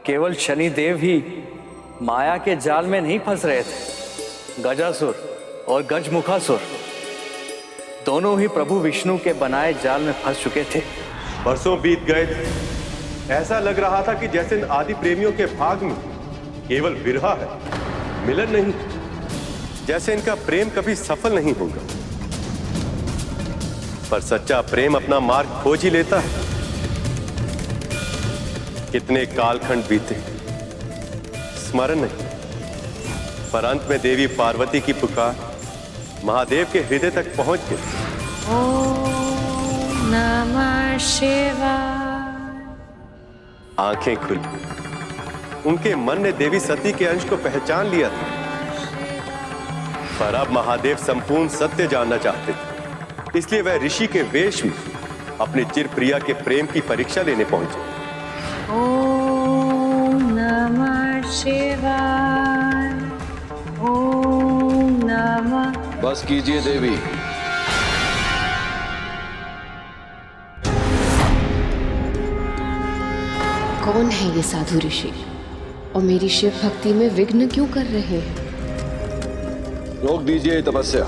केवल शनिदेव ही माया के जाल में नहीं फंस रहे थे। गजासुर और गजमुखासुर दोनों ही प्रभु विष्णु के बनाए जाल में फंस चुके थे। बरसों बीत गए थे, ऐसा लग रहा था कि जैसे इन आदि प्रेमियों के भाग में केवल विरह है, मिलन नहीं। जैसे इनका प्रेम कभी सफल नहीं होगा। पर सच्चा प्रेम अपना मार्ग खोज ही लेता है। कितने कालखंड बीते, स्मरण नहीं, पर अंत में देवी पार्वती की पुकार महादेव के हृदय तक पहुंच गई। ओम नमः शिवाय। आंखें खुली, उनके मन ने देवी सती के अंश को पहचान लिया था। पर अब महादेव संपूर्ण सत्य जानना चाहते थे, इसलिए वह ऋषि के वेश में अपनी चिर प्रिया के प्रेम की परीक्षा लेने पहुंचे। ओम नमः शिवाय। ओम नमः। बस कीजिए देवी। कौन है ये साधु ऋषि और मेरी शिव भक्ति में विघ्न क्यों कर रहे हैं? रोक दीजिए तपस्या।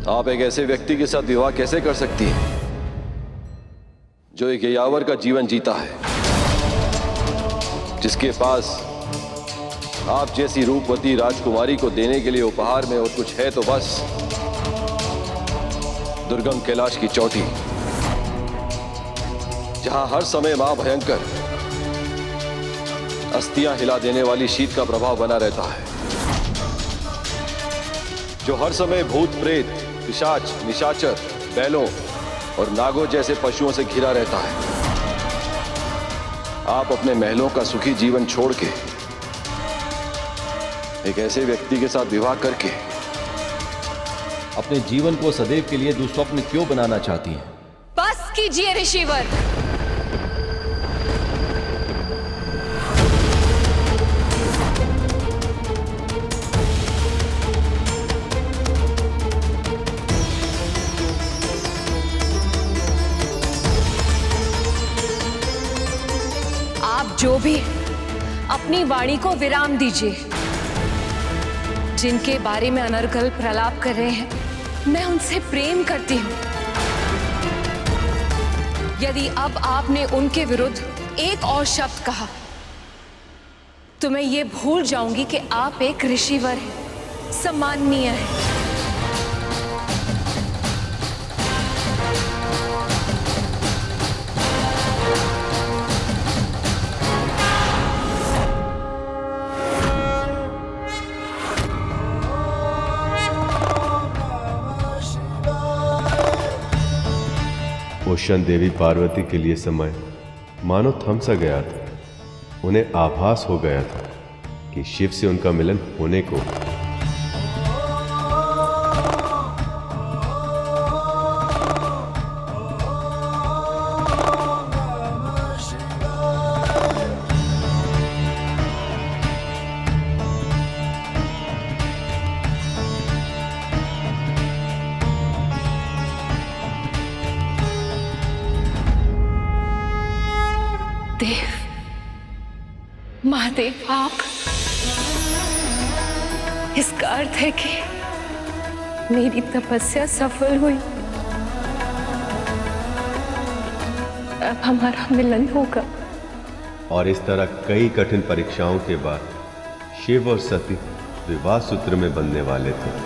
आप एक ऐसे व्यक्ति के साथ विवाह कैसे कर सकती हैं जो एक यायावर का जीवन जीता है, जिसके पास आप जैसी रूपवती राजकुमारी को देने के लिए उपहार में और कुछ है तो बस दुर्गम कैलाश की चोटी, जहां हर समय मां भयंकर अस्थियां हिला देने वाली शीत का प्रभाव बना रहता है, जो हर समय भूत प्रेत, पिशाच, निशाचर, बैलों और नागों जैसे पशुओं से घिरा रहता है। आप अपने महलों का सुखी जीवन छोड़ के एक ऐसे व्यक्ति के साथ विवाह करके अपने जीवन को सदैव के लिए दुस्वप्न क्यों बनाना चाहती हैं? बस कीजिए ऋषिवर। आप जो भी अपनी वाणी को विराम दीजिए। जिनके बारे में अनर्गल प्रलाप कर रहे हैं, मैं उनसे प्रेम करती हूं। यदि अब आपने उनके विरुद्ध एक और शब्द कहा तो मैं ये भूल जाऊंगी कि आप एक ऋषिवर हैं, सम्माननीय हैं। उस क्षण देवी पार्वती के लिए समय मानो थम सा गया था। उन्हें आभास हो गया था कि शिव से उनका मिलन होने को। महादेव, आप, इसका अर्थ है कि मेरी तपस्या सफल हुई। अब हमारा मिलन होगा। और इस तरह कई कठिन परीक्षाओं के बाद शिव और सती विवाह सूत्र में बंधने वाले थे।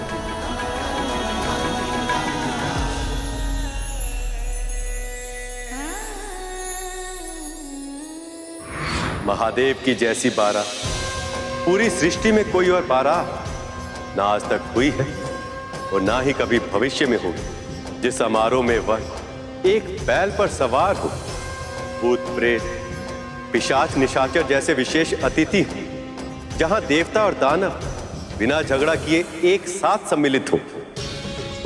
महादेव की जैसी बारात पूरी सृष्टि में कोई और बारात ना आज तक हुई है और ना ही कभी भविष्य में होगी, जिस समारोह में वह एक बैल पर सवार हो, भूत प्रेत, पिशाच, निशाचर जैसे विशेष अतिथि, जहां देवता और दानव बिना झगड़ा किए एक साथ सम्मिलित हो।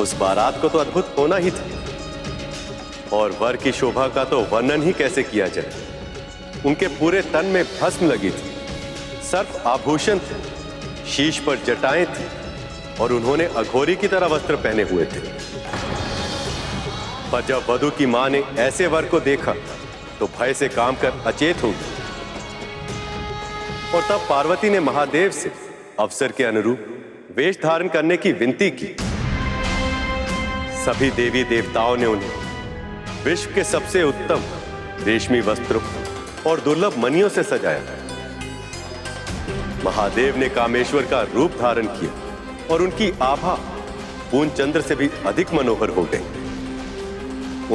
उस बारात को तो अद्भुत होना ही था। और वर की शोभा का तो वर्णन ही कैसे किया जाए। उनके पूरे तन में भस्म लगी थी, सर्प आभूषण थे, शीश पर जटाएं थी और उन्होंने अघोरी की तरह वस्त्र पहने हुए थे। पर जब वधु की मां ने ऐसे वर को देखा तो भय से काम कर अचेत होगी। और तब पार्वती ने महादेव से अवसर के अनुरूप वेश धारण करने की विनती की। सभी देवी देवताओं ने उन्हें विश्व के सबसे उत्तम रेशमी वस्त्रों और दुर्लभ मणियों से सजाया। महादेव ने कामेश्वर का रूप धारण किया और उनकी आभा पूर्ण चंद्र से भी अधिक मनोहर हो गई।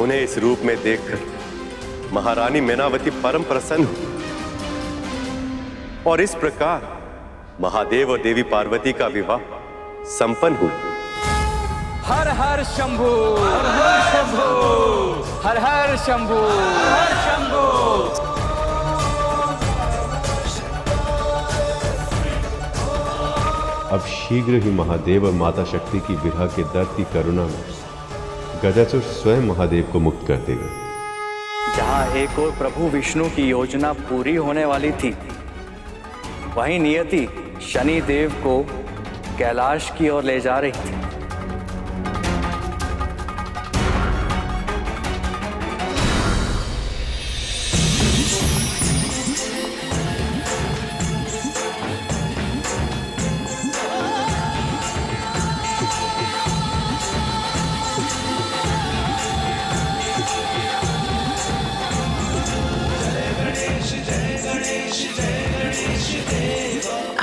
उन्हें इस रूप में देखकर महारानी मैनावती परम प्रसन्न हुई और इस प्रकार महादेव और देवी पार्वती का विवाह संपन्न हुआ। हर हर शंभू, हर हर शंभू, हर हर शंभू, हर शंभू। अब शीघ्र ही महादेव और माता शक्ति की विरह के दर्द की करुणा में गजासुर स्वयं महादेव को मुक्त कर देगा। जहां एक और प्रभु विष्णु की योजना पूरी होने वाली थी, वहीं नियति शनि देव को कैलाश की ओर ले जा रही थी।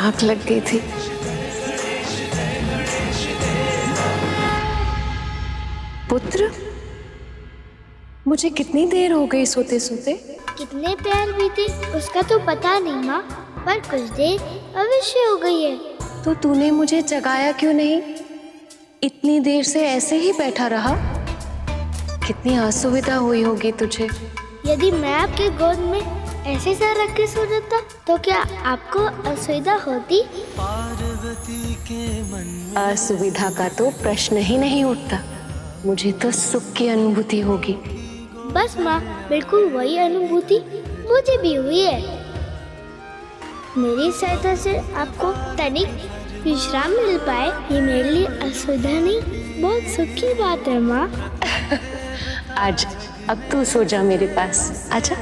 आग लग गई थी। पुत्र, मुझे कितनी देर हो गई सोते सोते? कितने पैर बीते उसका तो पता नहीं माँ, पर कुछ देर अवश्य हो गई है। तो तूने मुझे जगाया क्यों नहीं? इतनी देर से ऐसे ही बैठा रहा। कितनी असुविधा हुई होगी तुझे। यदि मैं आपके गोद में ऐसे सर रख के सो जाता तो क्या आपको असुविधा होती? असुविधा का तो प्रश्न ही नहीं उठता। मुझे तो सुख की अनुभूति होगी। बस माँ, बिल्कुल वही अनुभूति मुझे भी हुई है। मेरी सहायता से आपको तनिक विश्राम मिल पाए, ये मेरे लिए असुविधा नहीं, बहुत सुख की बात है माँ। आज अब तू सो जा मेरे पास, आजा।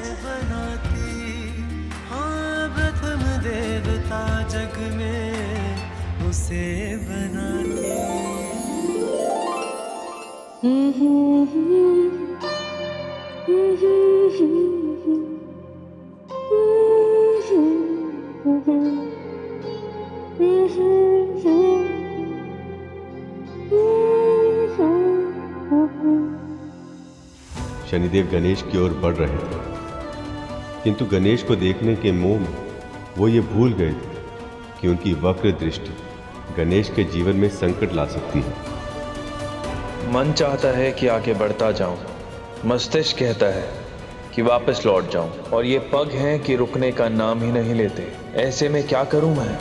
जग में उसे बनाते। शनिदेव गणेश की ओर बढ़ रहे थे, किंतु गणेश को देखने के मोह में वो ये भूल गए थे कि उनकी वक्र दृष्टि गणेश के जीवन में संकट ला सकती है। मन चाहता है कि आगे बढ़ता जाऊं, मस्तिष्क कहता है कि वापस लौट जाऊं, और ये पग हैं कि रुकने का नाम ही नहीं लेते। ऐसे में क्या करूं मैं?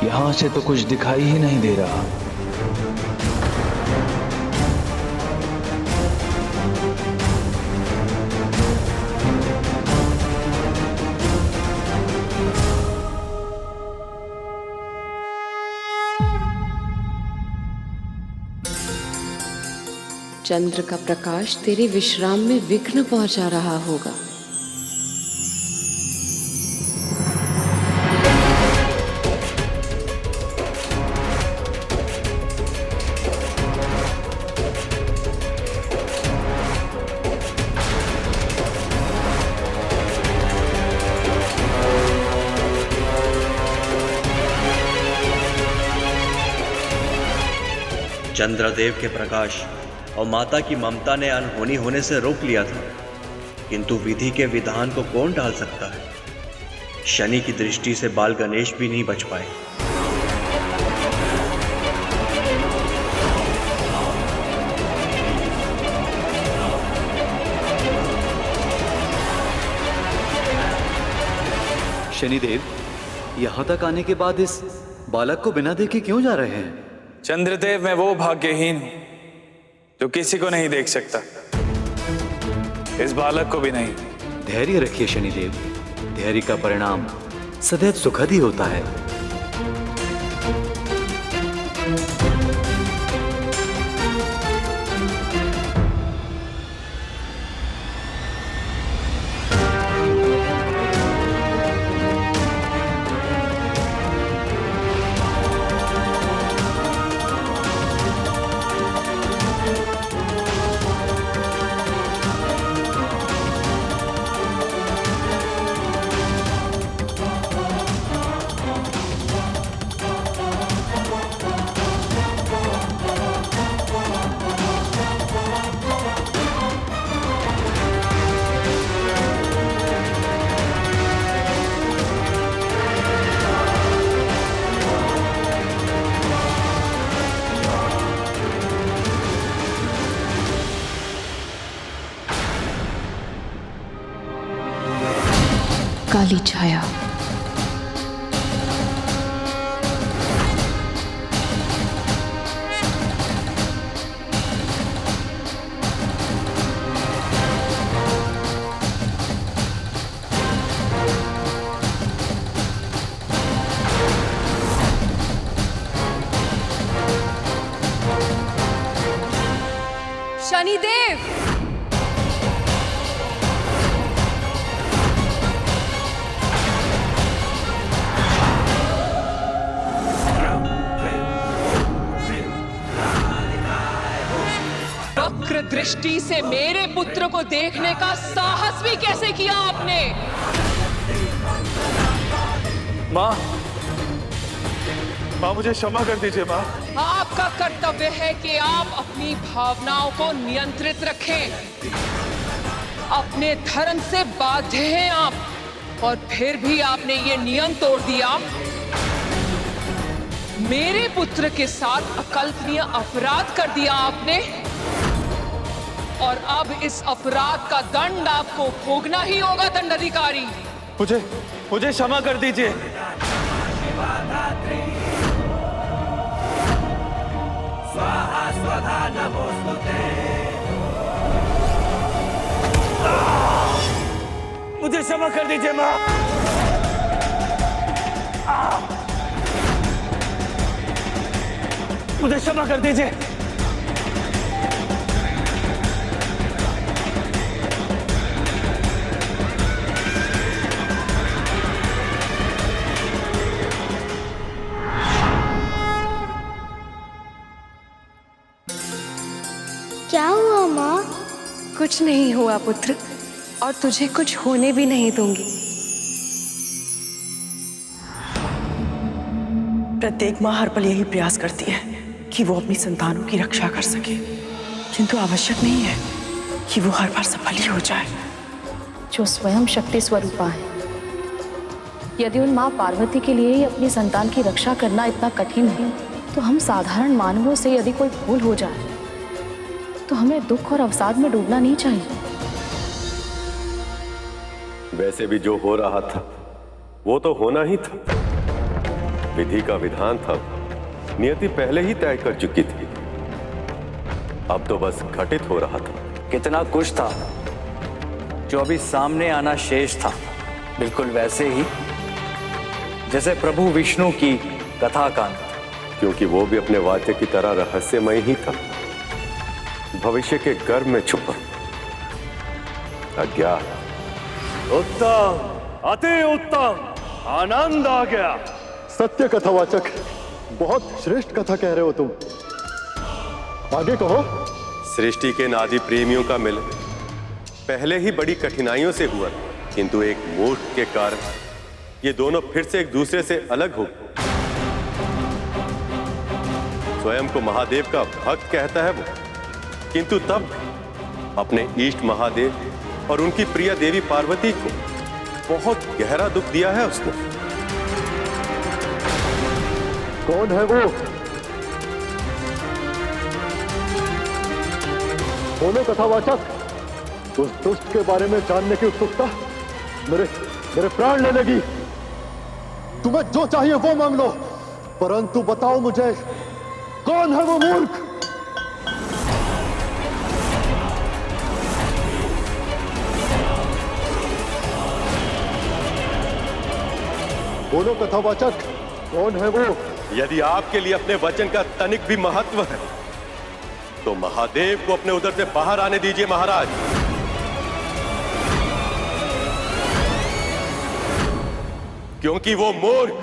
यहां से तो कुछ दिखाई ही नहीं दे रहा। चंद्र का प्रकाश तेरे विश्राम में विघ्न पहुंचा रहा होगा। चंद्रदेव के प्रकाश और माता की ममता ने अनहोनी होने से रोक लिया था, किंतु विधि के विधान को कौन टाल सकता है? शनि की दृष्टि से बाल गणेश भी नहीं बच पाए। शनिदेव, यहाँ तक आने के बाद इस बालक को बिना देखे क्यों जा रहे हैं? चंद्रदेव, मैं वो भाग्यहीन हूं जो किसी को नहीं देख सकता, इस बालक को भी नहीं। धैर्य रखिए शनिदेव, धैर्य का परिणाम सदैव सुखद ही होता है। काली छाया। शनिदेव, वक्र दृष्टि से मेरे पुत्र को देखने का साहस भी कैसे किया आपने? माँ, माँ मुझे क्षमा कर दीजिए माँ। आपका कर्तव्य है कि आप अपनी भावनाओं को नियंत्रित रखें। अपने धर्म से बाध्य हैं आप, और फिर भी आपने ये नियम तोड़ दिया। मेरे पुत्र के साथ अकल्पनीय अपराध कर दिया आपने, और अब इस अपराध का दंड आपको भोगना ही होगा दंडाधिकारी। मुझे क्षमा कर दीजिए। मुझे क्षमा कर दीजिए माँ। मुझे क्षमा कर दीजिए। क्या हुआ माँ? कुछ नहीं हुआ पुत्र, और तुझे कुछ होने भी नहीं दूंगी। प्रत्येक माँ हर पल यही प्रयास करती है कि वो अपनी संतानों की रक्षा कर सके, किंतु आवश्यक नहीं है कि वो हर बार सफल ही हो जाए। जो स्वयं शक्ति स्वरूपा है, यदि उन माँ पार्वती के लिए ही अपनी संतान की रक्षा करना इतना कठिन है, तो हम साधारण मानवों से यदि कोई भूल हो जाए तो हमें दुख और अवसाद में डूबना नहीं चाहिए। वैसे भी जो हो रहा था वो तो होना ही था। विधि का विधान था, नियति पहले ही तय कर चुकी थी। अब तो बस घटित हो रहा था। कितना कुछ था जो अभी सामने आना शेष था, बिल्कुल वैसे ही जैसे प्रभु विष्णु की कथा कांड, क्योंकि वो भी अपने वाद्य की तरह रहस्यमय ही था, भविष्य के गर्भ में छुपा, अज्ञात। उत्तम, अति उत्तम, आनंद आ गया। सत्य कथावाचक, बहुत श्रेष्ठ कथा कह रहे हो तुम। आगे कहो। सृष्टि के नादी प्रेमियों का मिलन पहले ही बड़ी कठिनाइयों से हुआ, किंतु एक मूर्ख के कारण ये दोनों फिर से एक दूसरे से अलग हो। स्वयं को महादेव का भक्त कहता है वो, किंतु तब अपने इष्ट महादेव और उनकी प्रिय देवी पार्वती को बहुत गहरा दुख दिया है उसने। कौन है वो? बोलो कथावाचक। उस दुष्ट के बारे में जानने की उत्सुकता मेरे प्राण ले लगी। तुम्हें जो चाहिए वो मांग लो, परंतु बताओ मुझे कौन है वो मूर्ख? बोलो कथावाचक, कौन है वो? यदि आपके लिए अपने वचन का तनिक भी महत्व है तो महादेव को अपने उदर से बाहर आने दीजिए महाराज। क्योंकि वो मूर्ख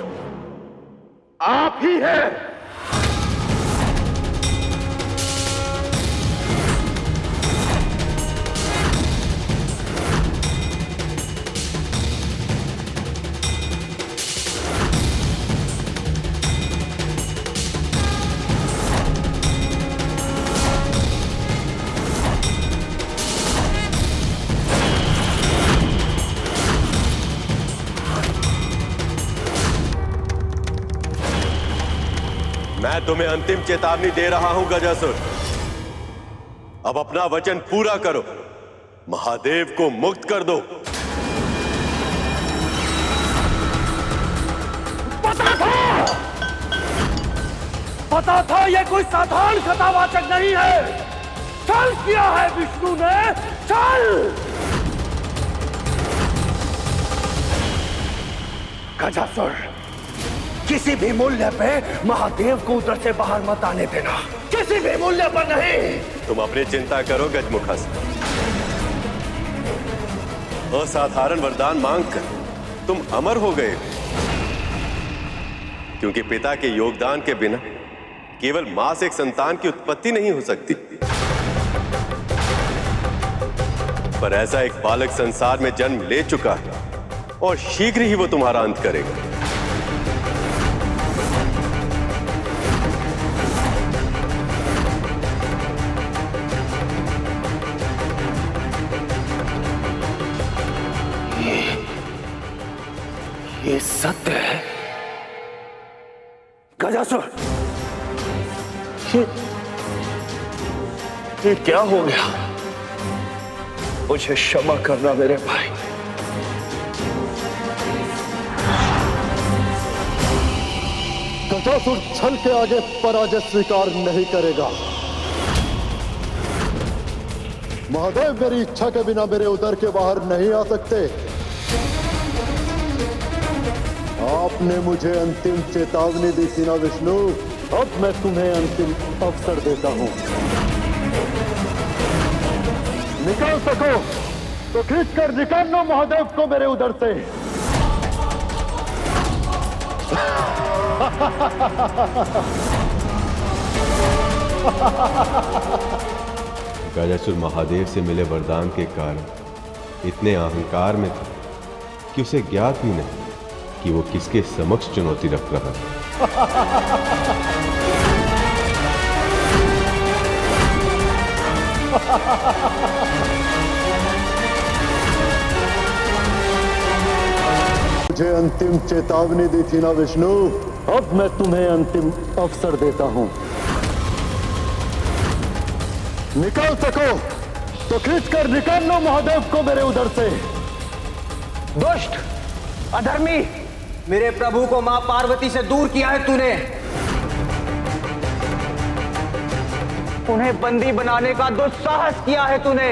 आप ही हैं। मैं तुम्हें अंतिम चेतावनी दे रहा हूं गजासुर। अब अपना वचन पूरा करो, महादेव को मुक्त कर दो। पता था ये कोई साधारण कथावाचक नहीं है। छल किया है विष्णु ने, छल। गजासुर, किसी भी मूल्य पे महादेव को उधर से बाहर मत आने देना, किसी भी मूल्य पर नहीं। तुम अपनी चिंता करो गजमुखासुर। असाधारण वरदान मांगकर तुम अमर हो गए, क्योंकि पिता के योगदान के बिना केवल मां से एक संतान की उत्पत्ति नहीं हो सकती। पर ऐसा एक बालक संसार में जन्म ले चुका है और शीघ्र ही वो तुम्हारा अंत करेगा। ये सत्य है गजासुर। ये क्या हो गया? मुझे क्षमा करना मेरे भाई। गजासुर छल के आगे पराजय स्वीकार नहीं करेगा। महादेव मेरी इच्छा के बिना मेरे उदर के बाहर नहीं आ सकते। आपने मुझे अंतिम चेतावनी दी थी ना विष्णु, अब मैं तुम्हें अंतिम अवसर देता हूं। निकाल सको तो खींचकर निकाल लो महादेव को मेरे उदर से। गजासुर महादेव से मिले वरदान के कारण इतने अहंकार में था कि उसे ज्ञात ही नहीं कि वो किसके समक्ष चुनौती रख रहा है। मुझे अंतिम चेतावनी दी थी ना विष्णु, अब मैं तुम्हें अंतिम अवसर देता हूं। निकाल सको तो खींचकर निकाल लो महादेव को मेरे उदर से। दुष्ट, अधर्मी, मेरे प्रभु को मां पार्वती से दूर किया है तूने। उन्हें बंदी बनाने का दुस्साहस किया है तूने।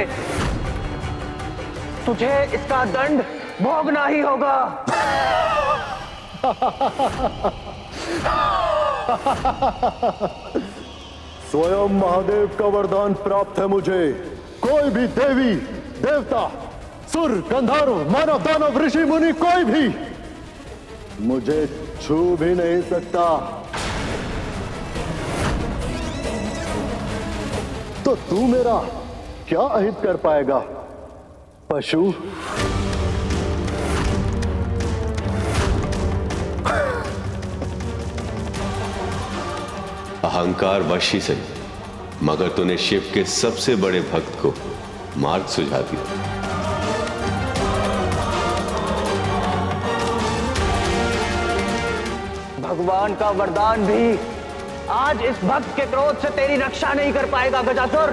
तुझे इसका दंड भोगना ही होगा। स्वयं महादेव का वरदान प्राप्त है मुझे। कोई भी देवी देवता, सुर, गंधर्व, मानव, दानव, ऋषि, मुनि, कोई भी मुझे छू भी नहीं सकता। तो तू मेरा क्या अहित कर पाएगा पशु? अहंकार वश ही सही, मगर तूने शिव के सबसे बड़े भक्त को मार्ग सुझा दिया। भगवान का वरदान भी आज इस भक्त के क्रोध से तेरी रक्षा नहीं कर पाएगा गजासुर।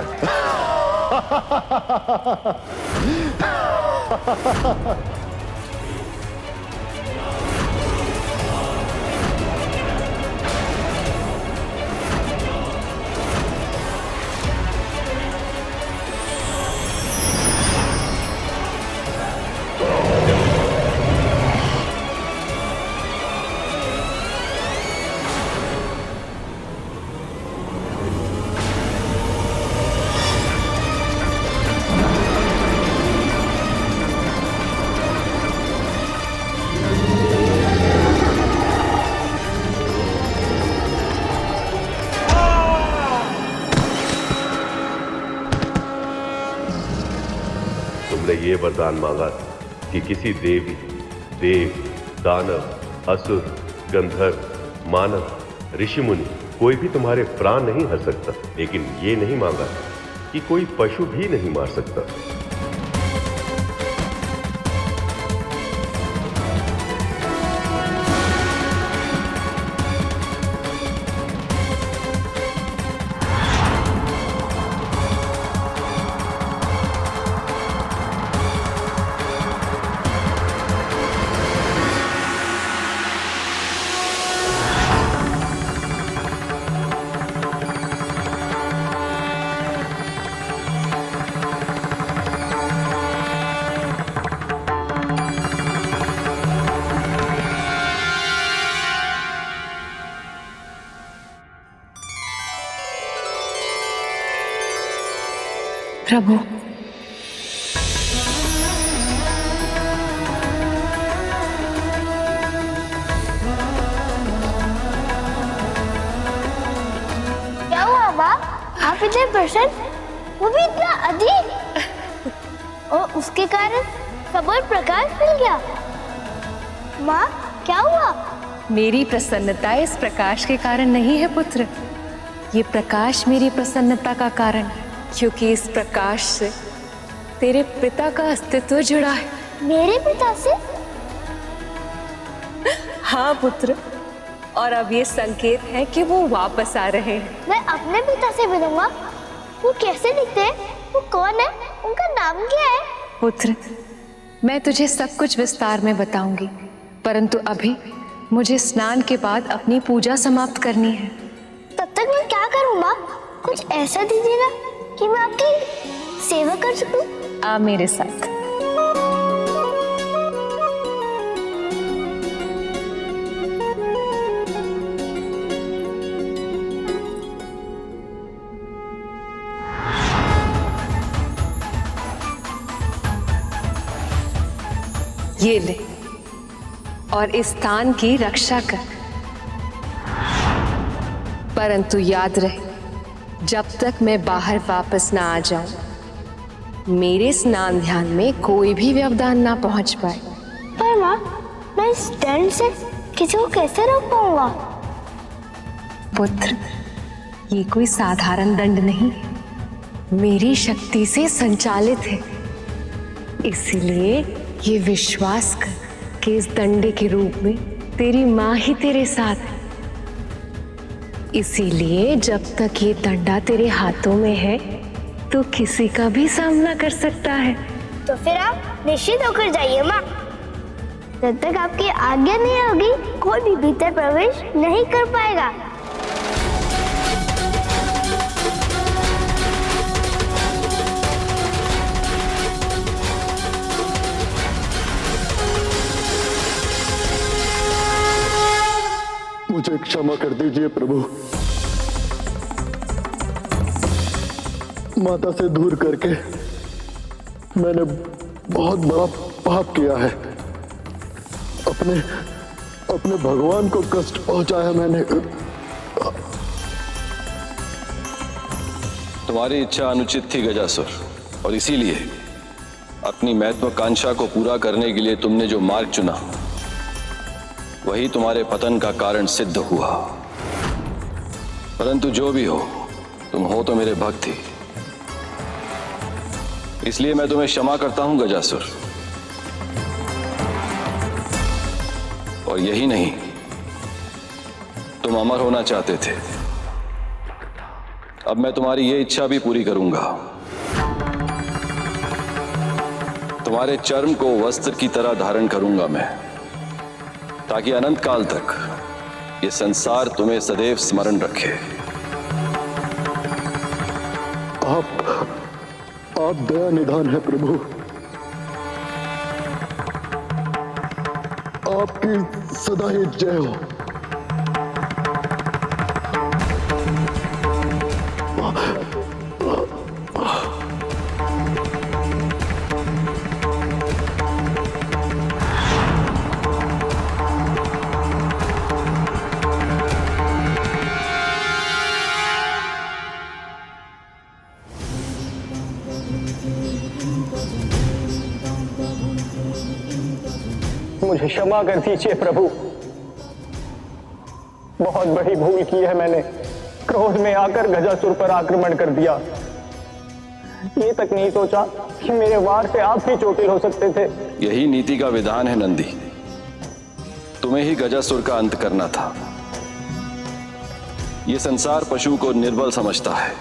ये वरदान मांगा था कि किसी देवी, देव, दानव, असुर, गंधर्व, मानव, ऋषि मुनि कोई भी तुम्हारे प्राण नहीं हर सकता, लेकिन ये नहीं मांगा कि कोई पशु भी नहीं मार सकता। प्रभु, क्या हुआ माँ? आप इतने प्रसन्न, वो भी इतना अधिक, और उसके कारण सब और प्रकाश मिल गया। माँ क्या हुआ? मेरी प्रसन्नता इस प्रकाश के कारण नहीं है पुत्र। ये प्रकाश मेरी प्रसन्नता का कारण है, क्योंकि इस प्रकाश से तेरे पिता का अस्तित्व जुड़ा है। मेरे पिता से? हाँ पुत्र, और अब ये संकेत है कि वो वापस आ रहे हैं। मैं अपने पिता से मिलूंगा। वो कैसे दिखते हैं? वो कौन है? उनका नाम क्या है? पुत्र, मैं तुझे सब कुछ विस्तार में बताऊंगी, परंतु अभी मुझे स्नान के बाद अपनी पूजा समाप्त करनी है। तब तक मैं क्या करूँ माँ? कुछ ऐसा दीजिए ना कि मैं आपकी सेवा कर सकूं। आ मेरे साथ। ये ले और इस स्थान की रक्षा कर, परंतु याद रहे, जब तक मैं बाहर वापस ना आ जाऊं, मेरे स्नान ध्यान में कोई भी व्यवधान ना पहुंच पाए। पर माँ, मैं इस दंड से किसी को कैसे रोक पाऊंगा? पुत्र, ये कोई साधारण दंड नहीं, मेरी शक्ति से संचालित है। इसीलिए ये विश्वास कर कि इस दंडे के रूप में तेरी माँ ही तेरे साथ है। इसीलिए जब तक ये डंडा तेरे हाथों में है तो किसी का भी सामना कर सकता है। तो फिर आप निश्चित होकर जाइए माँ। जब तक आपकी आज्ञा नहीं होगी, कोई भी भीतर प्रवेश नहीं कर पाएगा। मुझे क्षमा कर दीजिए प्रभु। माता से दूर करके मैंने बहुत बड़ा पाप किया है। अपने भगवान को कष्ट पहुंचाया मैंने। तुम्हारी इच्छा अनुचित थी गजासुर, और इसीलिए अपनी महत्वाकांक्षा को पूरा करने के लिए तुमने जो मार्ग चुना वही तुम्हारे पतन का कारण सिद्ध हुआ। परंतु जो भी हो, तुम हो तो मेरे भक्त ही, इसलिए मैं तुम्हें क्षमा करता हूं गजासुर। और यही नहीं, तुम अमर होना चाहते थे, अब मैं तुम्हारी ये इच्छा भी पूरी करूंगा। तुम्हारे चर्म को वस्त्र की तरह धारण करूंगा मैं, ताकि अनंत काल तक ये संसार तुम्हें सदैव स्मरण रखे। आप दया निधान है प्रभु। आपकी सदा ही जय हो। मुझे क्षमा कर दीजिए प्रभु। बहुत बड़ी भूल की है मैंने। क्रोध में आकर गजासुर पर आक्रमण कर दिया। ये तक नहीं सोचा कि मेरे वार से आप ही चोटिल हो सकते थे। यही नीति का विधान है नंदी। तुम्हें ही गजासुर का अंत करना था। ये संसार पशु को निर्बल समझता है,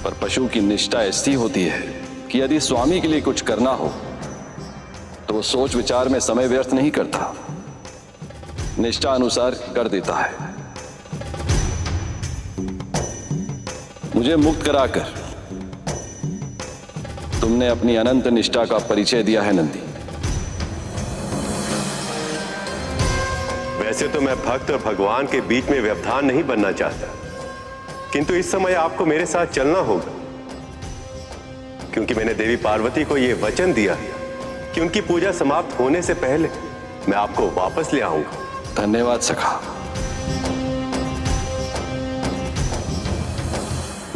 पर पशु की निष्ठा ऐसी होती है कि यदि स्वामी के लिए कुछ करना हो तो वो सोच विचार में समय व्यर्थ नहीं करता, निष्ठा अनुसार कर देता है। मुझे मुक्त कराकर तुमने अपनी अनंत निष्ठा का परिचय दिया है नंदी। वैसे तो मैं भक्त और भगवान के बीच में व्यवधान नहीं बनना चाहता, किंतु इस समय आपको मेरे साथ चलना होगा, क्योंकि मैंने देवी पार्वती को यह वचन दिया कि उनकी पूजा समाप्त होने से पहले मैं आपको वापस ले आऊंगा। धन्यवाद सखा।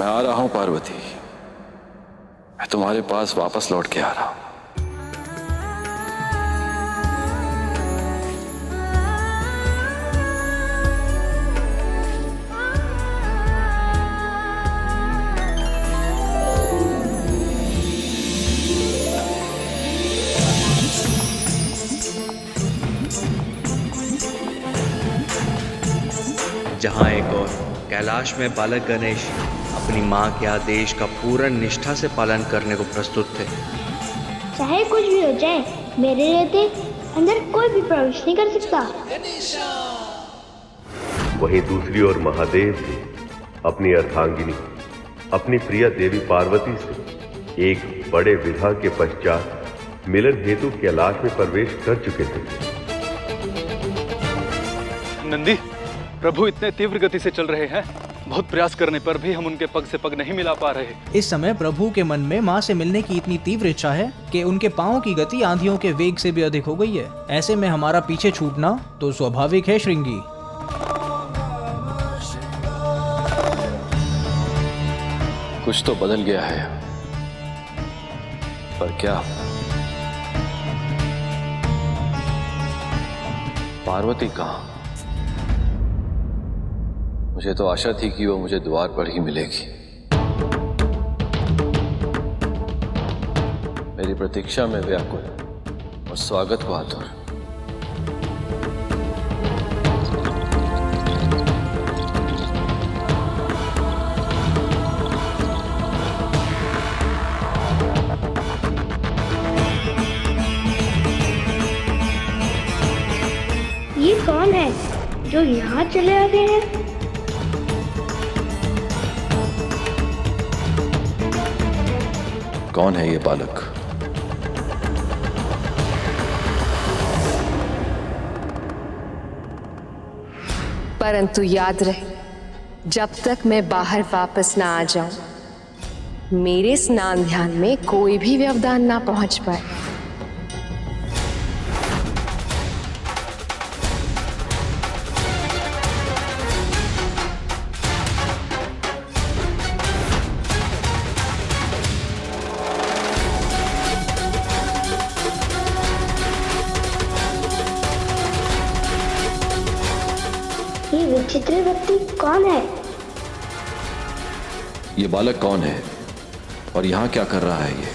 मैं आ रहा हूं पार्वती। मैं तुम्हारे पास वापस लौट के आ रहा हूं। जहाँ एक और कैलाश में बालक गणेश अपनी माँ के आदेश का पूर्ण निष्ठा से पालन करने को प्रस्तुत थे। चाहे कुछ भी हो जाए, मेरे रहते अंदर कोई भी प्रवेश नहीं कर सकता। वहीं दूसरी ओर महादेव भी अपनी अर्धांगिनी, अपनी प्रिय देवी पार्वती से एक बड़े विधा के पश्चात मिलन हेतु कैलाश में प्रवेश कर चुके थे। नंदी, प्रभु इतने तीव्र गति से चल रहे हैं, बहुत प्रयास करने पर भी हम उनके पग से पग नहीं मिला पा रहे। इस समय प्रभु के मन में माँ से मिलने की इतनी तीव्र इच्छा है कि उनके पाँव की गति आंधियों के वेग से भी अधिक हो गई है। ऐसे में हमारा पीछे छूटना तो स्वाभाविक है श्रृंगी। कुछ तो बदल गया है, पर क्या? पार्वती कहाँ? मुझे तो आशा थी कि वो मुझे द्वार पर ही मिलेगी। मेरी प्रतीक्षा में व्याकुल और स्वागत को आतुर। ये कौन है जो यहाँ चले आ गए हैं? कौन है ये बालक? परंतु याद रहे, जब तक मैं बाहर वापस ना आ जाऊं, मेरे स्नान ध्यान में कोई भी व्यवधान ना पहुंच पाए। ये विचित्र व्यक्ति कौन है? ये बालक कौन है और यहाँ क्या कर रहा है ये?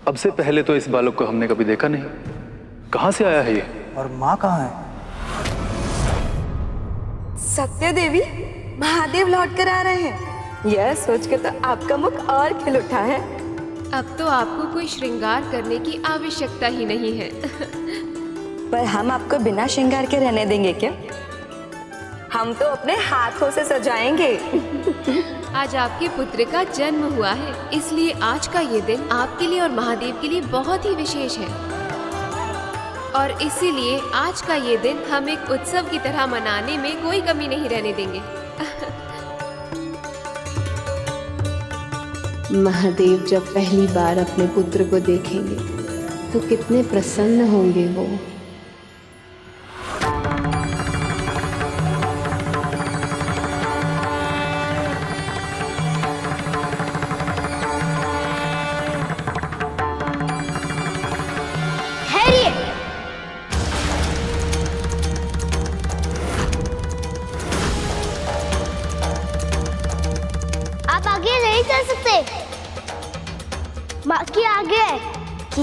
अब से पहले तो इस बालक को हमने कभी देखा नहीं। कहाँ से आया है ये? और माँ कहाँ है? सत्य देवी, महादेव लौट कर आ रहे हैं। यह सोच के तो आपका मुख और खिल उठा है। अब तो आपको कोई श्रृंगार करने की आवश्यकता ही नहीं है। पर हम आपको बिना श्रृंगार के रहने देंगे क्या? हम तो अपने हाथों से सजाएंगे। आज आपके पुत्र का जन्म हुआ है, इसलिए आज का ये दिन आपके लिए और महादेव के लिए बहुत ही विशेष है। और इसीलिए आज का ये दिन हम एक उत्सव की तरह मनाने में कोई कमी नहीं रहने देंगे। महादेव जब पहली बार अपने पुत्र को देखेंगे तो कितने प्रसन्न होंगे वो।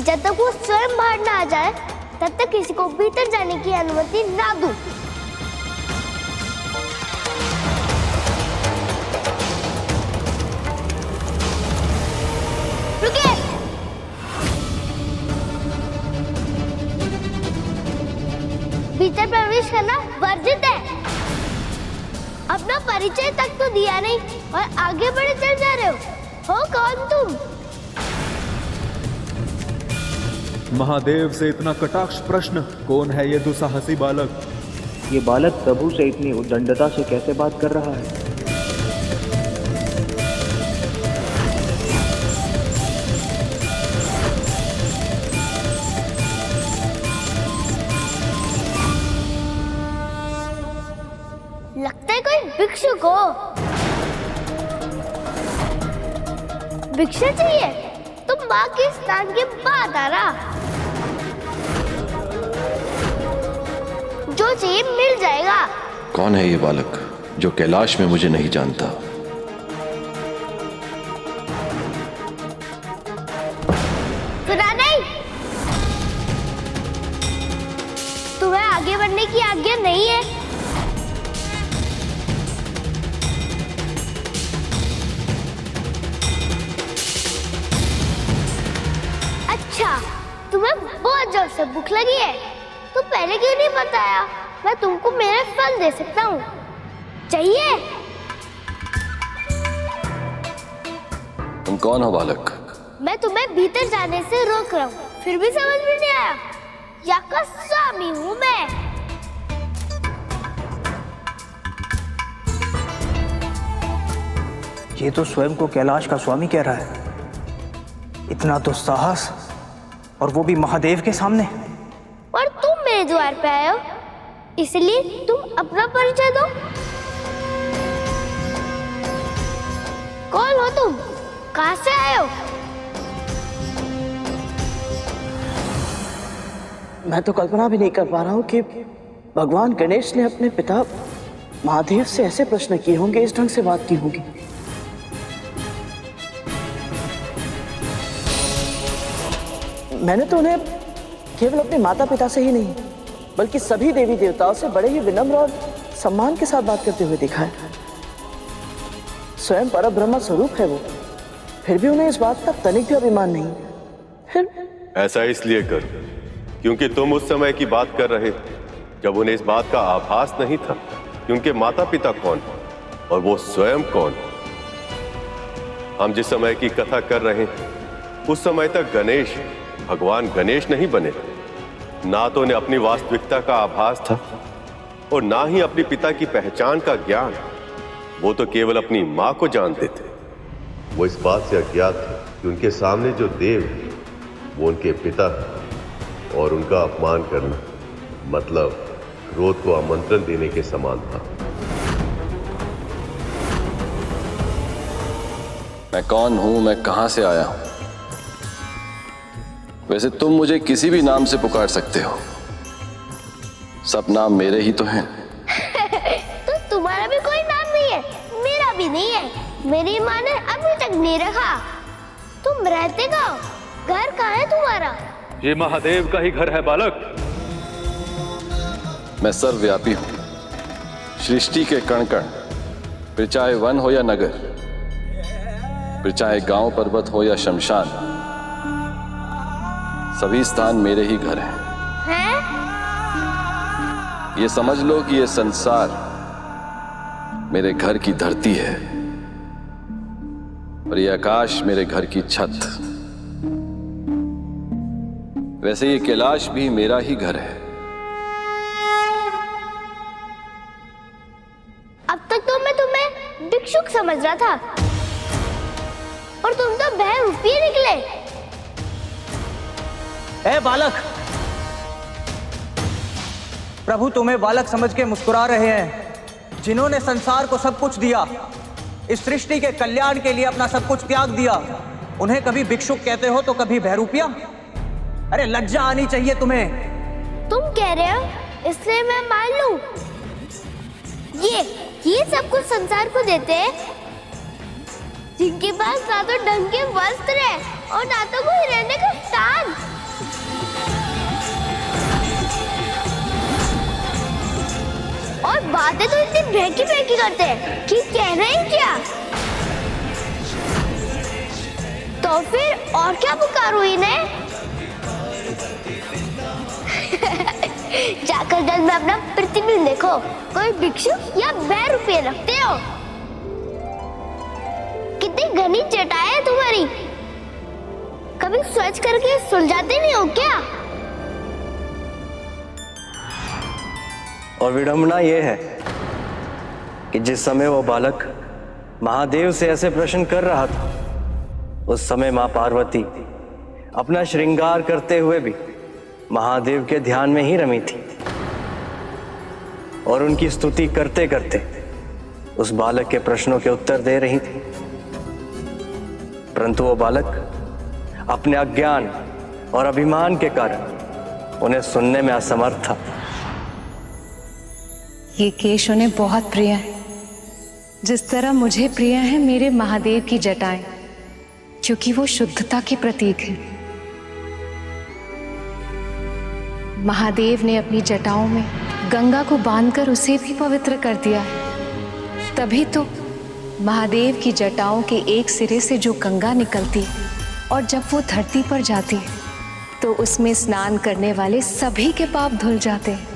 कि जब तक वो स्वयं बाहर ना आ जाए तब तक किसी को भीतर जाने की अनुमति ना दूं। रुकिए। भीतर प्रवेश करना वर्जित है। अपना परिचय तक तो दिया नहीं और आगे बढ़े चल जा रहे हो कौन तुम? महादेव से इतना कटाक्ष प्रश्न, कौन है ये दुस्साहसी बालक? ये बालक प्रभु से इतनी उद्दंडता से कैसे बात कर रहा है? लगता है कोई भिक्षु को भिक्षा चाहिए। तुम माँ के स्नान के बाद आना, जो चाहिए मिल जाएगा। कौन है ये बालक जो कैलाश में मुझे नहीं जानता? सुना नहीं? तुम्हें आगे बढ़ने की आज्ञा नहीं है। अच्छा, तुम्हें बहुत जोर से भूख लगी है तो पहले क्यों नहीं बताया? मैं तुमको मेरे फल दे सकता हूँ, चाहिए? तुम कौन हो बालक? मैं तुम्हें भीतर जाने से रोक रहा हूँ, फिर भी समझ में नहीं आया? यहाँ का स्वामी हूँ मैं। ये तो स्वयं को कैलाश का स्वामी कह रहा है। इतना तो साहस, और वो भी महादेव के सामने। और तुम मेरे द्वार पे आए हो, इसलिए तुम अपना परिचय दो। कौन हो तुम? कहाँ से आए हो? मैं तो कल्पना भी नहीं कर पा रहा हूँ कि भगवान गणेश ने अपने पिता महादेव से ऐसे प्रश्न किए होंगे, इस ढंग से बात की होगी। मैंने तो उन्हें केवल अपने माता पिता से ही नहीं बल्कि सभी देवी देवताओं से बड़े ही विनम्र और सम्मान के साथ बात करते हुए देखा है। स्वयं परब्रह्म स्वरूप है वो, फिर भी उन्हें इस बात का तनिक भी अभिमान नहीं। फिर ऐसा इसलिए कर क्योंकि तुम उस समय की बात कर रहे थे जब उन्हें इस बात का आभास नहीं था कि उनके माता पिता कौन और वो स्वयं कौन। हम जिस समय की कथा कर रहे हैं उस समय तक गणेश भगवान गणेश नहीं बने। ना तो उन्हें अपनी वास्तविकता का आभास था और ना ही अपने पिता की पहचान का ज्ञान। वो तो केवल अपनी मां को जानते थे। वो इस बात से अज्ञात थे कि उनके सामने जो देव वो उनके पिता और उनका अपमान करना मतलब क्रोध को आमंत्रण देने के समान था। मैं कौन हूं, मैं कहां से आया हूं? वैसे तुम मुझे किसी भी नाम से पुकार सकते हो, सब नाम मेरे ही तो हैं। तो तुम्हारा भी कोई नाम नहीं है, मेरा भी नहीं है। मेरी माँ ने अभी तक नहीं रखा। तुम रहते कहाँ? घर कहाँ है तुम्हारा? ये महादेव का ही घर है बालक। मैं सर्वव्यापी हूं, सृष्टि के कण कण, फिर चाहे वन हो या नगर, फिर चाहे गांव पर्वत हो या शमशान, सभी स्थान मेरे ही घर हैं। ये समझ लो कि ये संसार मेरे घर की धरती है और ये आकाश मेरे घर की छत। वैसे ये कैलाश भी मेरा ही घर है। अब तक तो मैं तुम्हें भिक्षुक समझ रहा था और तुम तो बहरूपी निकले। ए बालक, प्रभु तुम्हें बालक समझ के मुस्कुरा रहे हैं। जिन्होंने संसार को सब कुछ दिया, इस सृष्टि के कल्याण के लिए अपना सब कुछ त्याग दिया, उन्हें कभी भिक्षुक कहते हो तो कभी बहरूपिया। अरे लज्जा आनी चाहिए तुम्हें। तुम कह रहे हो इसलिए मैं मान लूं। ये सब कुछ संसार को देते हैं जिनके पास ना तो ढंग के वस्त्र है और ना तो कोई रहने का स्थान। और बातें तो इतनी बहकी बहकी करते हैं कि कह रहे हैं क्या। तो फिर और क्या पुकारूं इन्हें? जाकर जल में अपना प्रतिबिंब देखो, कोई भिक्षु या 2 रुपये रखते हो। कितनी घनी चटाई है तुम्हारी, कभी सोच करके सुलझाते नहीं हो क्या? और विडंबना यह है कि जिस समय वो बालक महादेव से ऐसे प्रश्न कर रहा था, उस समय मां पार्वती अपना श्रृंगार करते हुए भी महादेव के ध्यान में ही रमी थी और उनकी स्तुति करते करते उस बालक के प्रश्नों के उत्तर दे रही थी। परंतु वो बालक अपने अज्ञान और अभिमान के कारण उन्हें सुनने में असमर्थ था। ये केश उन्हें बहुत प्रिय है, जिस तरह मुझे प्रिय है मेरे महादेव की जटाएं, क्योंकि वो शुद्धता के प्रतीक है। महादेव ने अपनी जटाओं में गंगा को बांधकर उसे भी पवित्र कर दिया है। तभी तो महादेव की जटाओं के एक सिरे से जो गंगा निकलती है और जब वो धरती पर जाती है तो उसमें स्नान करने वाले सभी के पाप धुल जाते हैं।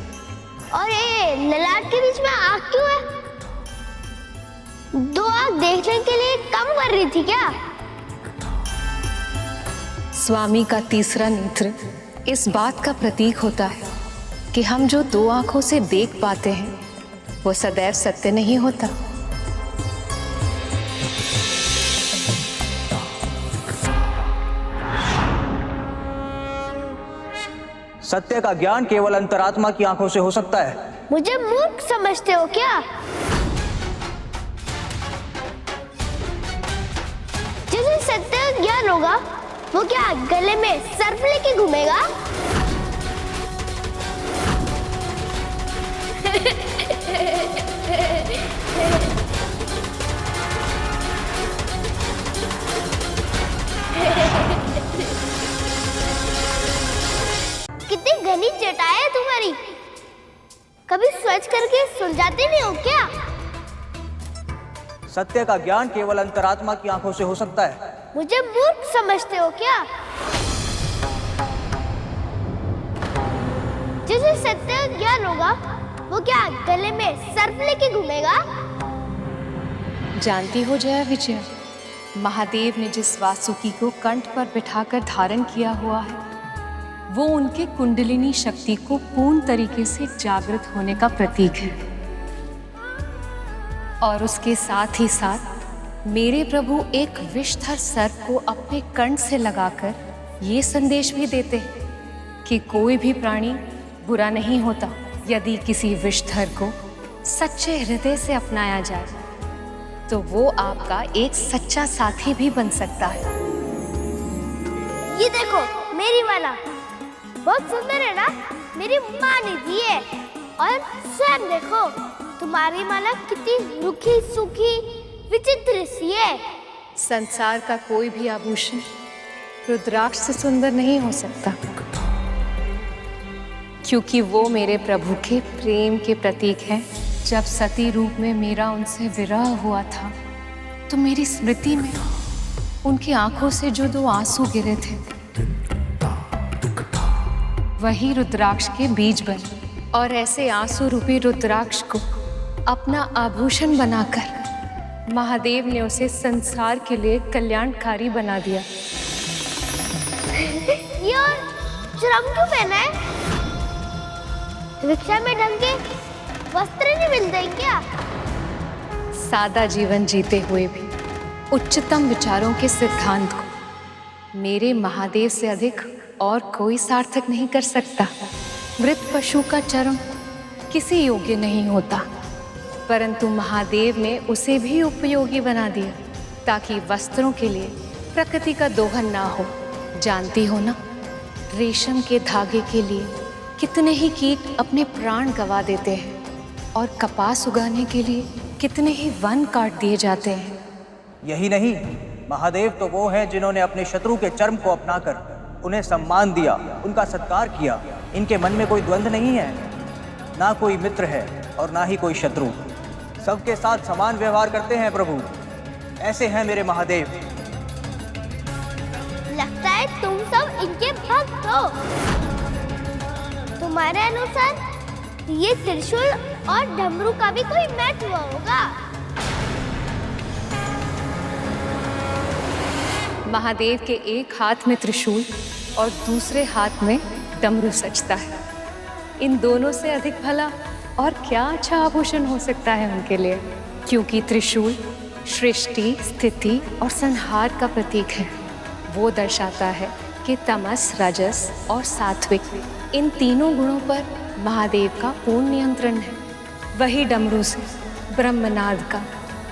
और ये ललाट के बीच में आँख क्यों है? 2 आँख देखने के लिए कम कर रही थी क्या? स्वामी का तीसरा नेत्र इस बात का प्रतीक होता है कि हम जो 2 आंखों से देख पाते हैं वो सदैव सत्य नहीं होता। सत्य का ज्ञान केवल अंतरात्मा की आंखों से हो सकता है। मुझे मूर्ख समझते हो क्या? जिसे सत्य का ज्ञान होगा वो क्या गले में सर्प लेके घूमेगा? कितनी घनी चटाई है तुम्हारी, कभी सोच करके सुलझाते नहीं हो क्या? सत्य का ज्ञान केवल अंतरात्मा की आंखों से हो सकता है। मुझे मूर्ख समझते हो क्या? जिसे सत्य का ज्ञान होगा वो क्या गले में सर्प लेके घूमेगा? जानती हो जया विजय, महादेव ने जिस वासुकी को कंठ पर बिठाकर धारण किया हुआ है वो उनके कुंडलिनी शक्ति को पूर्ण तरीके से जागृत होने का प्रतीक है। और उसके साथ ही साथ मेरे प्रभु एक विषधर सर्प को अपने कंठ से लगाकर ये संदेश भी देते हैं कि कोई भी प्राणी बुरा नहीं होता यदि किसी विषधर को सच्चे हृदय से अपनाया जाए, तो वो आपका एक सच्चा साथी भी बन सकता है। ये देखो मेरी माला बहुत सुंदर है ना, मेरी माँ ने दी है। और स्वयं देखो तुम्हारी माला कितनी रूखी सूखी विचित्र सी है। संसार का कोई भी आभूषण रुद्राक्ष से सुंदर नहीं हो सकता, क्योंकि वो मेरे प्रभु के प्रेम के प्रतीक हैं। जब सती रूप में मेरा उनसे विरह हुआ था तो मेरी स्मृति में उनकी आंखों से जो 2 आंसू गिरे थे वही रुद्राक्ष के बीज बने। और ऐसे आंसू रूपी रुद्राक्ष को अपना आभूषण बनाकर महादेव ने उसे संसार के लिए कल्याणकारी बना दिया। यार श्रम क्यों पहना है? रिक्शा में ढंग के वस्त्र नहीं मिलते क्या? सादा जीवन जीते हुए भी उच्चतम विचारों के सिद्धांत को मेरे महादेव से अधिक और कोई सार्थक नहीं कर सकता। मृत पशु का चर्म किसी योग्य नहीं होता, परंतु महादेव ने उसे भी उपयोगी बना दिया ताकि वस्त्रों के लिए प्रकृति का दोहन ना हो। जानती हो ना, रेशम के धागे के लिए कितने ही कीट अपने प्राण गंवा देते हैं और कपास उगाने के लिए कितने ही वन काट दिए जाते हैं। यही नहीं, महादेव तो वो हैं जिन्होंने अपने शत्रु के चर्म को अपनाकर उन्हें सम्मान दिया, उनका सत्कार किया। इनके मन में कोई द्वंद्व नहीं है, ना कोई मित्र है और ना ही कोई शत्रु। सबके साथ समान व्यवहार करते हैं प्रभु। ऐसे हैं मेरे महादेव। लगता है तुम सब इनके भक्त हो। तुम्हारे अनुसार ये त्रिशूल और डमरू का भी कोई महत्व होगा। महादेव के एक हाथ में त्रिशूल और दूसरे हाथ में डमरू सजता है। इन दोनों से अधिक भला और क्या अच्छा आभूषण हो सकता है उनके लिए, क्योंकि त्रिशूल सृष्टि, स्थिति और संहार का प्रतीक है। वो दर्शाता है कि तमस, रजस और सात्विक इन तीनों गुणों पर महादेव का पूर्ण नियंत्रण है। वही डमरू से ब्रह्मनाद का,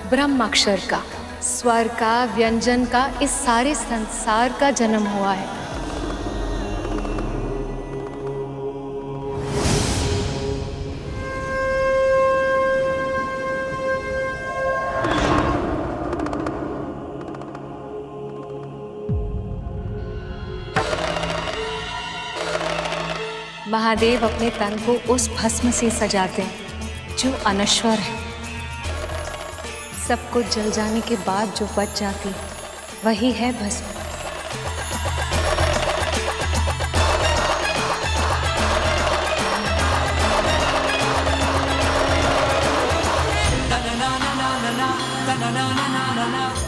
ब्रह्माक्षर का, स्वर का, व्यंजन का, इस सारे संसार का जन्म हुआ है। महादेव अपने तन को उस भस्म से सजाते हैं जो अनश्वर है। सब कुछ जल जाने के बाद जो बच जाती है वही है भस्म।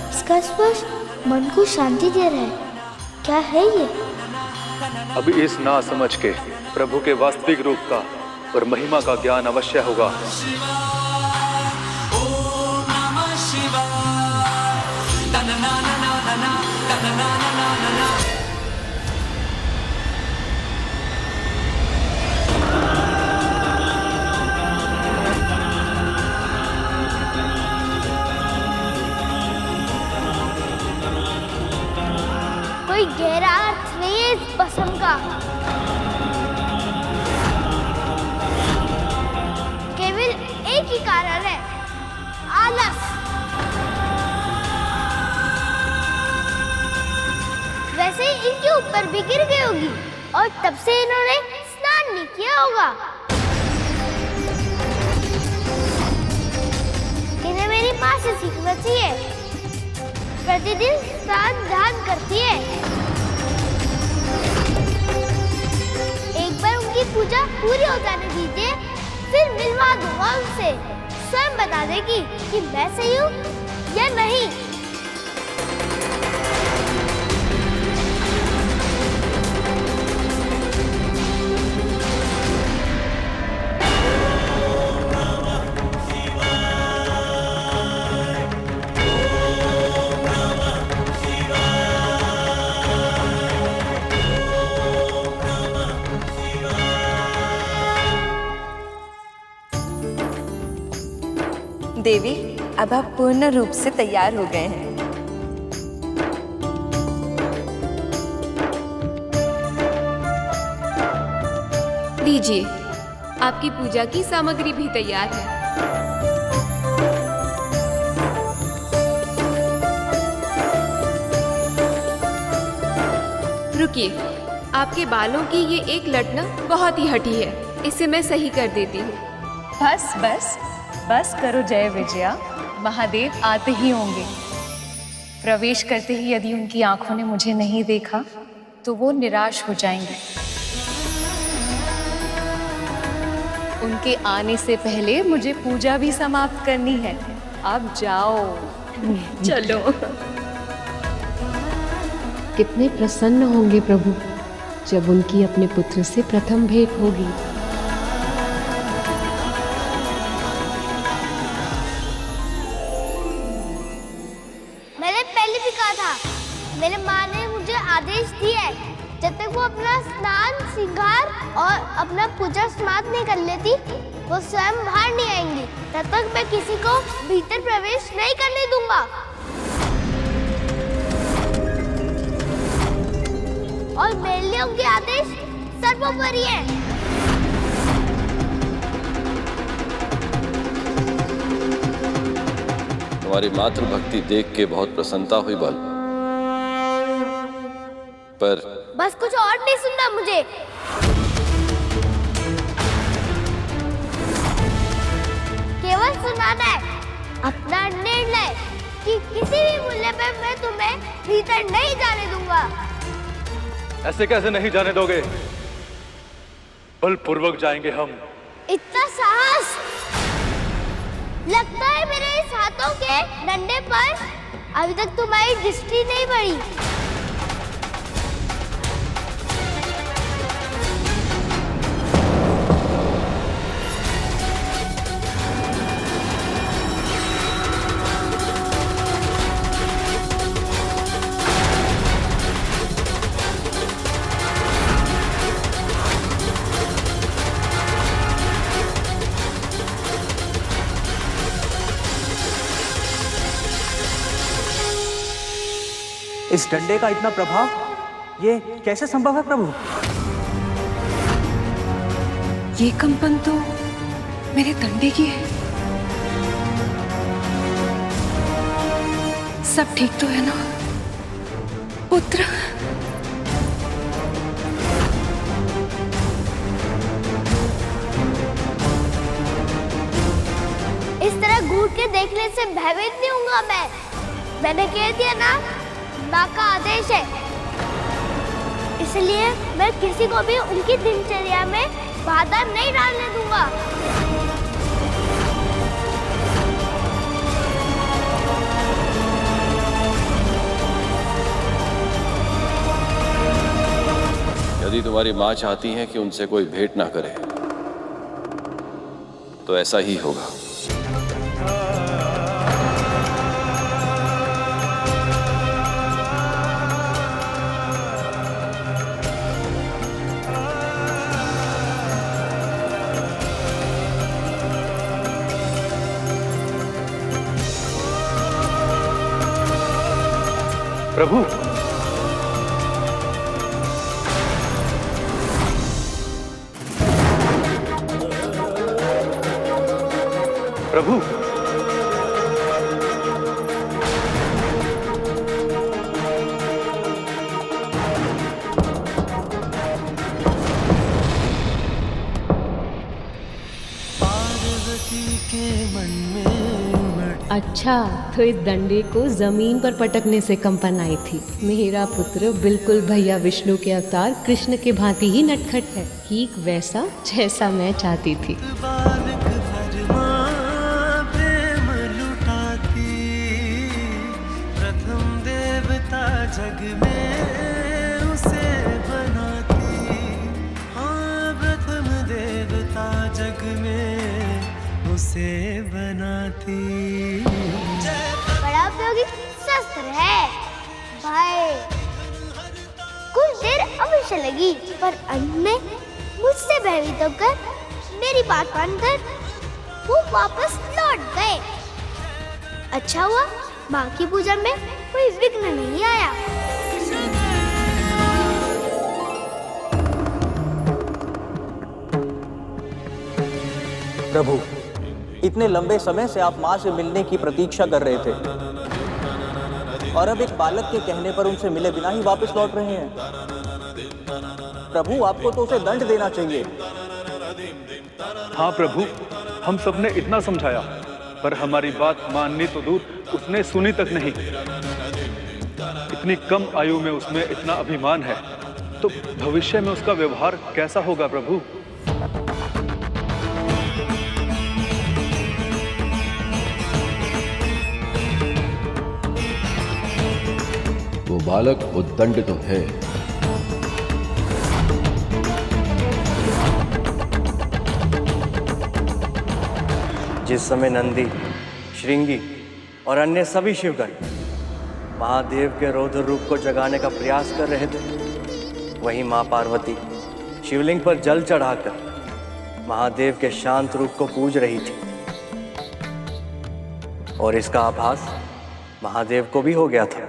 इसका स्पर्श मन को शांति दे रहा है। क्या है ये? अब इस ना समझ के प्रभु के वास्तविक रूप का और महिमा का ज्ञान अवश्य होगा। कोई गहरा अर्थ नहीं है इस भस्म का। केवल एक ही कारण है, आलस। वैसे ही इनके ऊपर भी गिर गई होगी और तब से इन्होंने स्नान नहीं किया होगा। इन्हें मेरी माँ से सीखना चाहिए। प्रतिदिन स्नान ध्यान करती है। एक बार उनकी पूजा पूरी हो जाने दीजिए, फिर मिलवा दूंगा उनसे। स्वयं बता देगी कि मैं सही हूँ या नहीं। देवी, अब आप पूर्ण रूप से तैयार हो गए हैं। लीजिए, आपकी पूजा की सामग्री भी तैयार है। रुकिए, आपके बालों की ये एक लट ना बहुत ही हठी है, इसे मैं सही कर देती हूँ। बस बस बस करो जय विजया, महादेव आते ही होंगे। प्रवेश करते ही यदि उनकी आंखों ने मुझे नहीं देखा तो वो निराश हो जाएंगे। उनके आने से पहले मुझे पूजा भी समाप्त करनी है। अब जाओ। चलो। कितने प्रसन्न होंगे प्रभु जब उनकी अपने पुत्र से प्रथम भेंट होगी। मेरे माँ ने मुझे आदेश दिया है, जब तक वो अपना स्नान, श्रृंगार और अपना पूजा समाप्त नहीं कर लेती, वो स्वयं बाहर नहीं आएंगी। तब तक मैं किसी को भीतर प्रवेश नहीं करने दूंगा। और मेरे लिए उनके आदेश सर्वोपरि है। तुम्हारी मातृभक्ति देख के बहुत प्रसन्नता हुई बाल। पर बस कुछ और नहीं सुनना मुझे। केवल सुनाना है अपना निर्णय कि किसी भी मूल्य पर मैं तुम्हें भीतर नहीं जाने दूंगा। ऐसे कैसे नहीं जाने दोगे? बलपूर्वक जाएंगे हम। इतना साहस! लगता है मेरे इस हाथों के डंडे पर अभी तक तुम्हारी दृष्टि नहीं पड़ी। इस डंडे का इतना प्रभाव, ये कैसे संभव है प्रभु? ये कंपन तो मेरे डंडे की है। सब ठीक तो है ना पुत्र? इस तरह घूर के देखने से भयभीत नहीं हूँगा मैं। मैंने कह दिया ना, माँ का आदेश है, इसलिए मैं किसी को भी उनकी दिनचर्या में बाधा नहीं डालने दूंगा। यदि तुम्हारी माँ चाहती है कि उनसे कोई भेंट ना करे तो ऐसा ही होगा। प्रभु, प्रभु, अच्छा, तो इस डंडे को जमीन पर पटकने से कंपन आई थी। मेरा पुत्र बिल्कुल भैया विष्णु के अवतार कृष्ण के भांति ही नटखट है, ठीक वैसा जैसा मैं चाहती थी। प्रथम देवता जग में उसे बनाती, हाँ प्रथम देवता जग में उसे बनाती। बड़ा उपयोगी शस्त्र है भाई। कुछ देर अवश्य लगी, पर अंत में मुझसे भयभीत होकर मेरी बात मानकर वो वापस लौट गए। अच्छा हुआ माँ की पूजा में कोई विघ्न नहीं आया। प्रभु, इतने लंबे समय से आप माँ से मिलने की प्रतीक्षा कर रहे थे और अब एक बालक के कहने पर उनसे मिले बिना ही वापस लौट रहे हैं। प्रभु, आपको तो उसे दंड देना चाहिए। हाँ प्रभु, हम सबने इतना समझाया, पर हमारी बात माननी तो दूर, उसने सुनी तक नहीं। इतनी कम आयु में उसमें इतना अभिमान है, तो भविष्य में उसका व्यवहार कैसा होगा प्रभु? वो बालक उद्दंड तो है, जिस समय नंदी, श्रृंगी और अन्य सभी शिवगण महादेव के रौद्र रूप को जगाने का प्रयास कर रहे थे, वहीं मां पार्वती शिवलिंग पर जल चढ़ाकर महादेव के शांत रूप को पूज रही थी। और इसका आभास महादेव को भी हो गया था।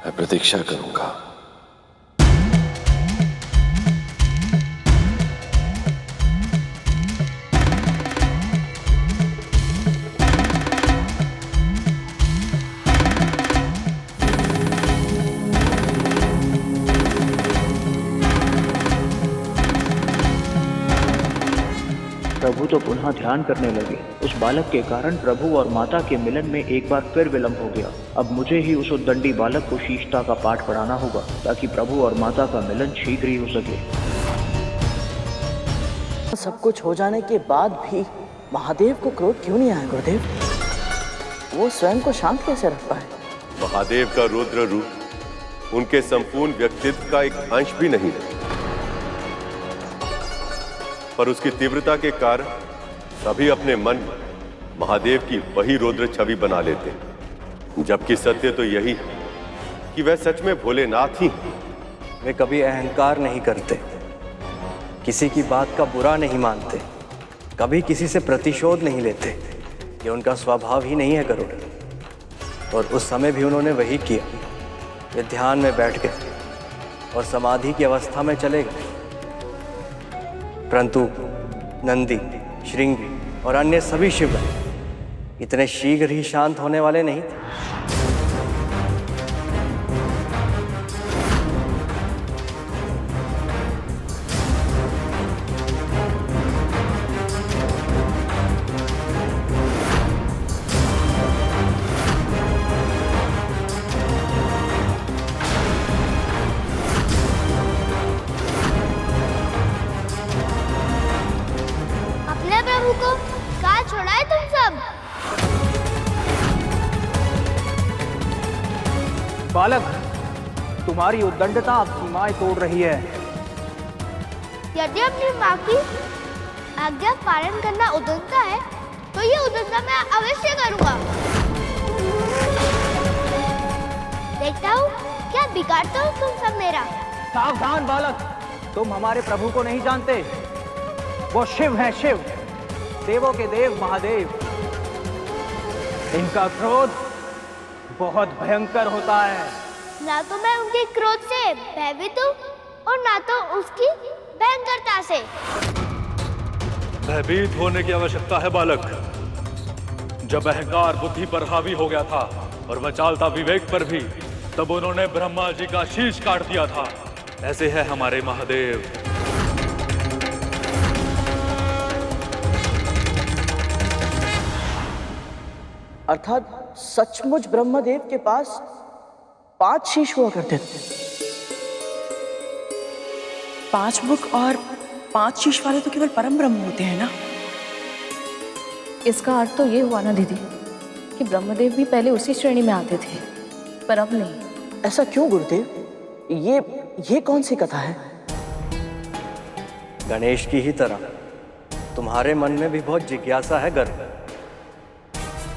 मैं प्रतीक्षा करूंगा। प्रभु तो पुनः ध्यान करने लगे। उस बालक के कारण प्रभु और माता के मिलन में एक बार फिर विलंब हो गया। अब मुझे ही उस उद्दंडी बालक को शीशता का पाठ पढ़ाना होगा ताकि प्रभु और माता का मिलन शीघ्र ही हो सके। सब कुछ हो जाने के बाद भी महादेव को क्रोध क्यों नहीं आया गुरुदेव? वो स्वयं को शांत कैसे रख पाए? महादेव का रुद्र रूप उनके संपूर्ण व्यक्तित्व का एक अंश भी नहीं है, पर उसकी तीव्रता के कारण सभी अपने मन में महादेव की वही रुद्र छवि बना लेते हैं, जबकि सत्य तो यही है कि वह सच में भोलेनाथ ही हैं। वे कभी अहंकार नहीं करते, किसी की बात का बुरा नहीं मानते, कभी किसी से प्रतिशोध नहीं लेते। ये उनका स्वभाव ही नहीं है गरुड़। और उस समय भी उन्होंने वही किया। वे ध्यान में बैठ गए और समाधि की अवस्था में चले गए, परंतु नंदी, श्रृंगी और अन्य सभी शिवगण इतने शीघ्र ही शांत होने वाले नहीं थे। बालक, तुम्हारी उद्दंडता अब सीमाएं तोड़ रही है। यदि अपनी माँ की आज्ञा पालन करना उद्दंडता है, तो ये उद्दंडता मैं अवश्य करूंगा। देखता हूँ क्या बिगाड़ते हो तुम सब मेरा। सावधान बालक, तुम हमारे प्रभु को नहीं जानते। वो शिव है, शिव, देवों के देव महादेव। इनका क्रोध बहुत भयंकर होता है। ना तो मैं उनके क्रोध से भयभीत हूँ और ना तो उसकी भयंकरता से। भयभीत होने की आवश्यकता है बालक। जब अहंकार बुद्धि पर हावी हो गया था और वह चालता विवेक पर भी, तब उन्होंने ब्रह्मा जी का शीश काट दिया था। ऐसे है हमारे महादेव। अर्थात सचमुच ब्रह्मदेव के पास 5 शीश हुआ करते थे। 5 मुख और 5 शीश वाले तो केवल परम ब्रह्म होते हैं ना। इसका अर्थ तो ये हुआ ना दीदी कि ब्रह्मदेव भी पहले उसी श्रेणी में आते थे, पर अब नहीं। ऐसा क्यों गुरुदेव? ये कौन सी कथा है? गणेश की ही तरह तुम्हारे मन में भी बहुत जिज्ञासा है गरुड़,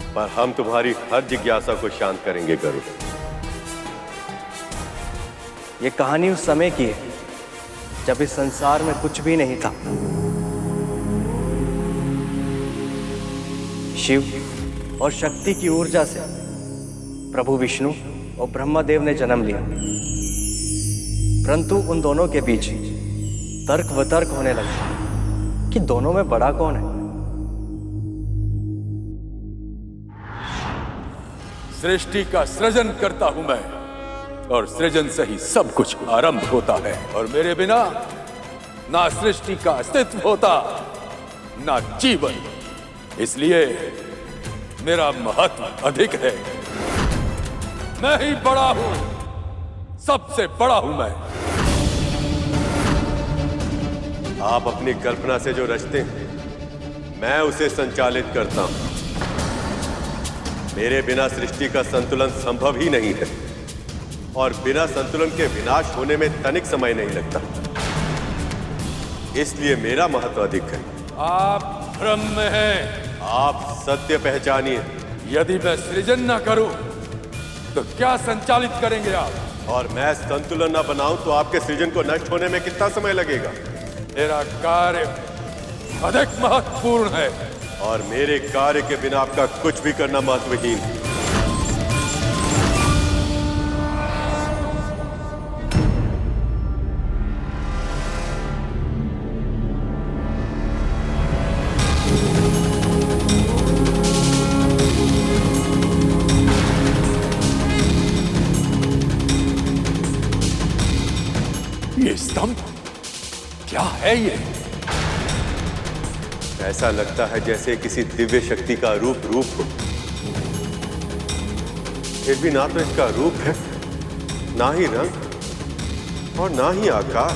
पर हम तुम्हारी हर जिज्ञासा को शांत करेंगे गरुड़। ये कहानी उस समय की है जब इस संसार में कुछ भी नहीं था। शिव और शक्ति की ऊर्जा से प्रभु विष्णु और ब्रह्मदेव ने जन्म लिया, परंतु उन दोनों के बीच तर्क वितर्क होने लगा कि दोनों में बड़ा कौन है। सृष्टि का सृजन करता हूं मैं, और सृजन से ही सब कुछ आरंभ होता है, और मेरे बिना ना सृष्टि का अस्तित्व होता ना जीवन। इसलिए मेरा महत्व अधिक है। मैं ही बड़ा हूं, सबसे बड़ा हूं मैं। आप अपनी कल्पना से जो रचते हैं, मैं उसे संचालित करता हूं। मेरे बिना सृष्टि का संतुलन संभव ही नहीं है, और बिना संतुलन के विनाश होने में तनिक समय नहीं लगता। इसलिए मेरा महत्व अधिक है। आप भ्रम में हैं। आप सत्य पहचानिए। यदि मैं सृजन न करूं तो क्या संचालित करेंगे आप? और मैं संतुलन न बनाऊं तो आपके सृजन को नष्ट होने में कितना समय लगेगा? मेरा कार्य अधिक महत्वपूर्ण है, और मेरे कार्य के बिना आपका कुछ भी करना महत्वहीन है। स्तंभ? क्या है ये? ऐसा लगता है जैसे किसी दिव्य शक्ति का रूप हो। फिर भी ना तो इसका रूप है, ना ही रंग और ना ही आकार।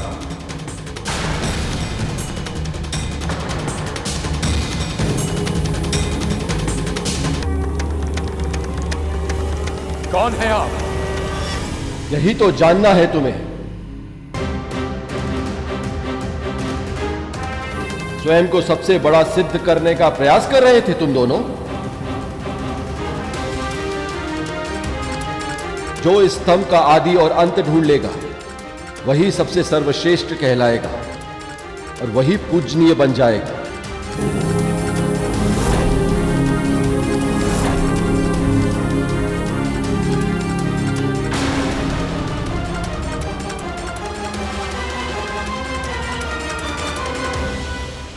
कौन है आप? यही तो जानना है तुम्हें। स्वयं को सबसे बड़ा सिद्ध करने का प्रयास कर रहे थे तुम दोनों। जो इस स्तंभ का आदि और अंत ढूंढ लेगा वही सबसे सर्वश्रेष्ठ कहलाएगा और वही पूजनीय बन जाएगा।